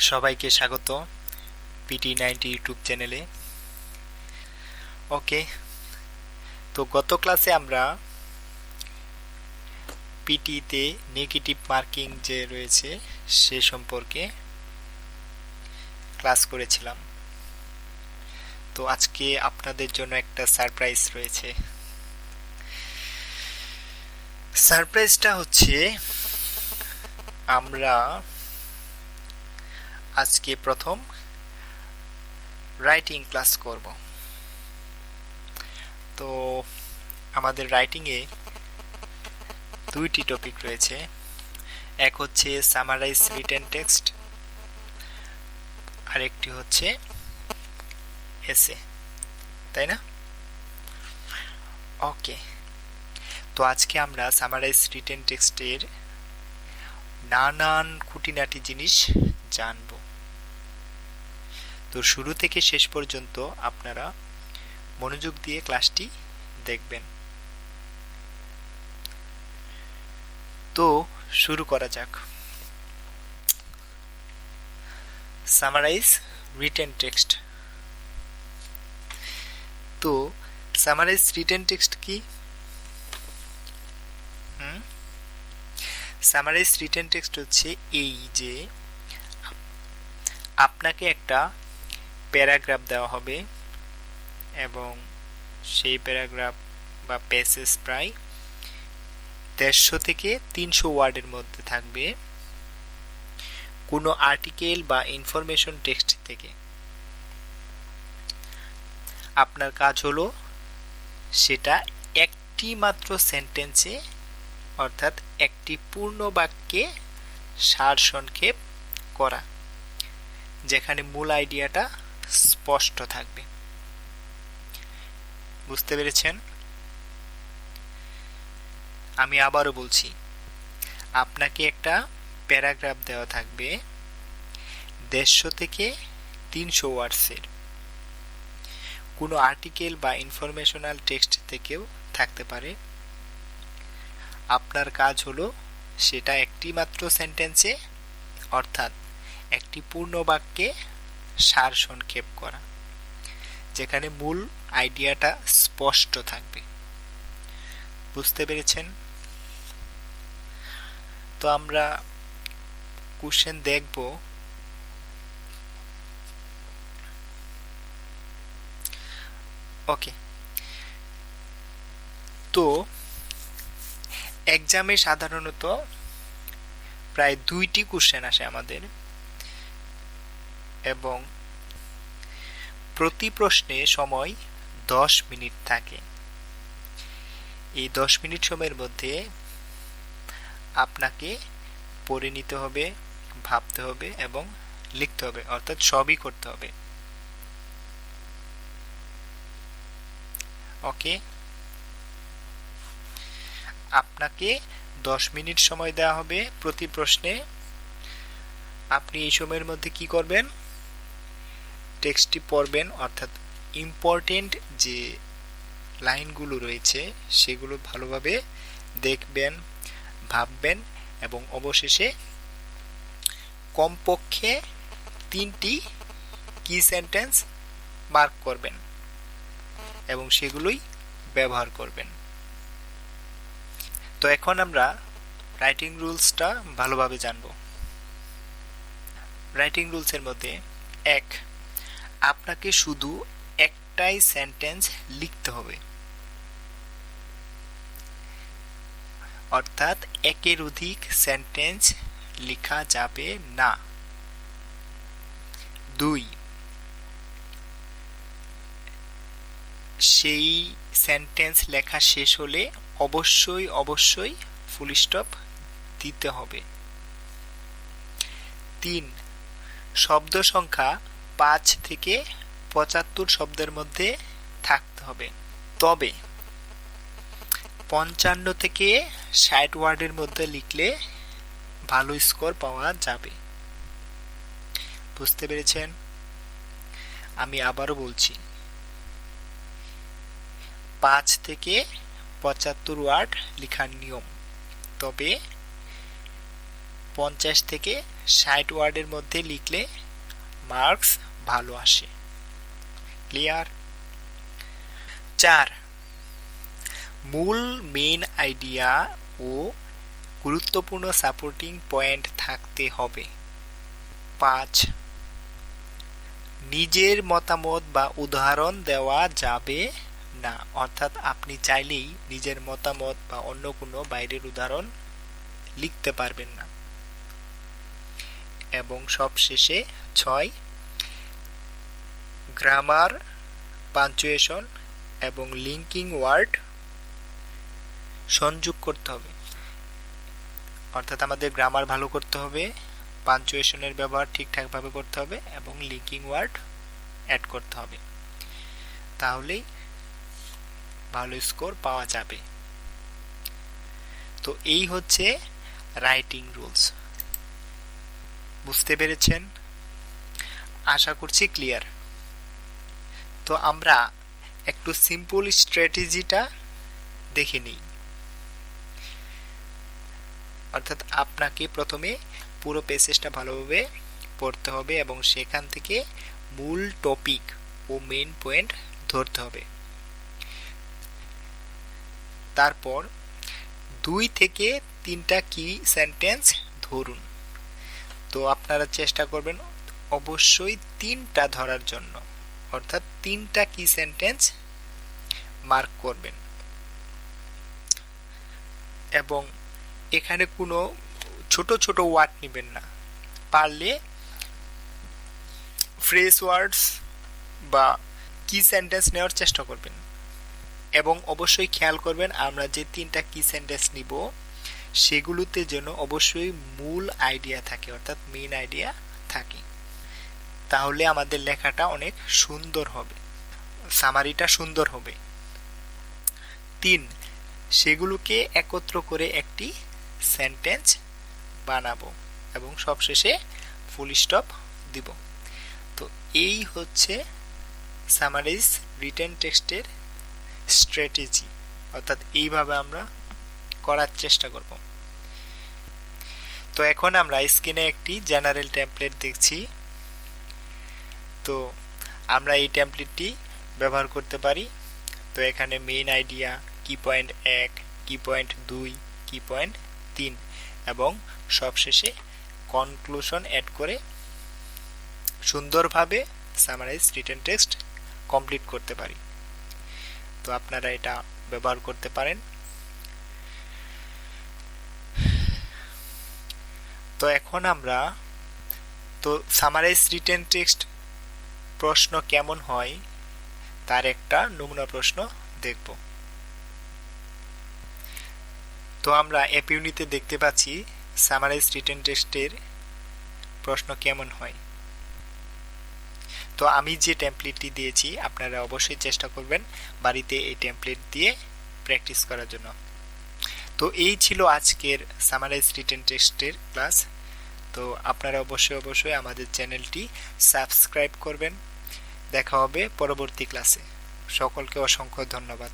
সবাইকে স্বাগত পিটি90 ইউটিউব চ্যানেলে। ওকে, তো গত ক্লাসে আমরা পিটিতে নেগেটিভ মার্কিং যে রয়েছে সে সম্পর্কে ক্লাস করেছিলাম। তো আজকে আপনাদের জন্য একটা সারপ্রাইজ রয়েছে। সারপ্রাইজটা হচ্ছে আমরা আজকে প্রথম রাইটিং ক্লাস করব। তো আমাদের রাইটিংয়ে দুইটি টপিক রয়েছে। এক হচ্ছে সামারাইজ রিটেন টেক্সট, আর একটি হচ্ছে এসে, তাই না? ওকে, তো আজকে আমরা সামারাইজ রিটেন টেক্সটের নানান খুঁটিনাটি জিনিস জানব। তো শুরু থেকে শেষ পর্যন্ত আপনারা মনোযোগ দিয়ে ক্লাসটি দেখবেন। তো শুরু করা যাক। Summarise written text. তো সামারাইজ রিটেন টেক্সট কি? সামারাইজ রিটেন টেক্সট হচ্ছে এই যে আপনাকে একটা প্যারাগ্রাফ দেওয়া হবে এবং সেই প্যারাগ্রাফ বা প্যাসেজ প্রায় 150 থেকে 300 ওয়ার্ডের মধ্যে থাকবে কোনো আর্টিকেল বা ইনফরমেশন টেক্সট থেকে। আপনার কাজ হলো সেটা একটি মাত্র সেন্টেন্সে অর্থাৎ একটি পূর্ণ বাক্যে সারসংক্ষেপ করা, যেখানে মূল আইডিয়াটা স্পষ্ট থাকবে। বুঝতে পেরেছেন? আমি আবারও বলছি, আপনাকে একটা প্যারাগ্রাফ দেওয়া থাকবে 150 থেকে 300 ওয়ার্ডসের, কোনো আর্টিকেল বা ইনফরমেশনাল টেক্সট থেকেও থাকতে পারে। আপনার কাজ হলো সেটা একটি মাত্র সেন্টেন্সে অর্থাৎ একটি পূর্ণ বাক্যে সারসংক্ষেপ করা, যেখানে মূল আইডিয়াটা স্পষ্ট থাকবে। বুঝতে পেরেছেন? তো আমরা কোশ্চেন দেখব। ওকে, তো এক্সামে সাধারণত প্রায় 2টি কোশ্চেন আসে আমাদের, এবং প্রতি প্রশ্নে সময় 10 মিনিট থাকে। এই 10 মিনিট সময়ের মধ্যে আপনাকে পড়ে নিতে হবে, ভাবতে হবে এবং লিখতে হবে, অর্থাৎ সবই করতে হবে। ওকে, আপনাকে 10 মিনিট সময় দেওয়া হবে প্রতি প্রশ্নে। আপনি এই সময়ের মধ্যে কি করবেন? টেক্সটটি পড়বেন, অর্থাৎ ইম্পর্টেন্ট যে লাইনগুলো রয়েছে সেগুলো ভালোভাবে দেখবেন, ভাববেন এবং অবশেষে কমপক্ষে 3টি কি সেন্টেন্স মার্ক করবেন এবং সেগুলোই ব্যবহার করবেন। তো এখন আমরা রাইটিং রুলসটা ভালোভাবে জানব। রাইটিং রুলসের মধ্যে 1, আপনাকে শুধু একটাই সেন্টেন্স লিখতে হবে, অর্থাৎ একের অধিক সেন্টেন্স লেখা যাবে না। 2, সেই সেন্টেন্স লেখা শেষ হলে অবশ্যই ফুল স্টপ দিতে হবে। 3, শব্দ সংখ্যা 5 থেকে 75 শব্দের মধ্যে থাকতে হবে, তবে 55 থেকে 60 ওয়ার্ডের মধ্যে লিখলে ভালো স্কোর পাওয়া যাবে। বুঝতে পেরেছেন? আমি আবারও বলছি, 5 থেকে 75 ওয়ার্ড লেখার নিয়ম, তবে 50 থেকে 60 ওয়ার্ডের মধ্যে লিখলে মার্কস ভালো আসে। ক্লিয়ার? 4, মূল মেইন আইডিয়া ও গুরুত্বপূর্ণ সাপোর্টিং পয়েন্ট থাকতে হবে। 5, নিজের মতামত বা উদাহরণ দেওয়া যাবে না, অর্থাৎ আপনি চাইলেই নিজের মতামত বা অন্য কোনো বাইরের উদাহরণ লিখতে পারবেন না। এবং সবশেষে 6, গ্রামার, পাঞ্চুয়েশন এবং লিঙ্কিং ওয়ার্ড সংযোগ করতে হবে, অর্থাৎ আমাদের গ্রামার ভালো করতে হবে, পাঞ্চুয়েশনের ব্যবহার ঠিকঠাকভাবে করতে হবে এবং লিঙ্কিং ওয়ার্ড অ্যাড করতে হবে, তাহলেই ভালো স্কোর পাওয়া যাবে। তো এই হচ্ছে রাইটিং রুলস। বুঝতে পেরেছেন? আশা করছি ক্লিয়ার। তো আমরা একটু সিম্পল স্ট্র্যাটেজিটা দেখে নিই। অর্থাৎ আপনাকে প্রথমে পুরো প্যাসেজটা ভালোভাবে পড়তে হবে এবং সেখান থেকে মূল টপিক ও মেইন পয়েন্ট ধরতে হবে। তারপর 2 থেকে 3টা কি সেন্টেন্স ধরুন। তো আপনারা চেষ্টা করবেন অবশ্যই 3টা ধরার জন্য, অর্থাৎ 3টা কি সেন্টেন্স মার্ক করবেন এবং এখানে কোনো ছোট ছোট ওয়ার্ড নেবেন না, পারলে ফ্রেজ ওয়ার্ডস বা কি সেন্টেন্স নেওয়ার চেষ্টা করবেন। এবং অবশ্যই খেয়াল করবেন আমরা যে 3টা কি সেন্টেন্স নিব সেগুলোতে যেন অবশ্যই মূল আইডিয়া থাকে, অর্থাৎ মেইন আইডিয়া থাকে, তাহলে আমাদের লেখাটা অনেক সুন্দর হবে, সামারিটা সুন্দর হবে। 3, সেগুলোকে একত্র করে একটি সেন্টেন্স বানাবো এবং সবশেষে ফুল স্টপ দিব। তো এই হচ্ছে সামারাইজ রিটেন টেক্সটের স্ট্র্যাটেজি, অর্থাৎ এইভাবে আমরা করার চেষ্টা করব। তো এখন আমরা স্ক্রিনে একটি জেনারেল টেমপ্লেট দেখছি। তো আমরা এই টেমপ্লেটটি ব্যবহার করতে পারি। তো এখানে মেইন আইডিয়া, কি পয়েন্ট 1, কি পয়েন্ট 2, কি পয়েন্ট 3 এবং সবশেষে কনক্লুশন অ্যাড করে সুন্দরভাবে সামারাইজ রিটেন টেক্সট কমপ্লিট করতে পারি। তো আপনারা এটা ব্যবহার করতে পারেন। তো এখন আমরা তো সামারাইজ রিটেন টেক্সট প্রশ্ন কেমন হয় তার একটা নমুনা প্রশ্ন দেখব। তো আমরা এপ ইউনিটে দেখতে পাচ্ছি সামারাইজ রিটেন টেক্সটের প্রশ্ন কেমন হয়। তো আমি যে টেমপ্লেটটি দিয়েছি আপনারা অবশ্যই চেষ্টা করবেন বাড়িতে এই টেমপ্লেট দিয়ে প্র্যাকটিস করার জন্য। তো এই ছিল আজকের সামারাইজ রিটেন টেক্সটের ক্লাস। তো আপনারা অবশ্যই আমাদের চ্যানেলটি সাবস্ক্রাইব করবেন। দেখা হবে পরবর্তী ক্লাসে। সকলকে অসংখ্য ধন্যবাদ।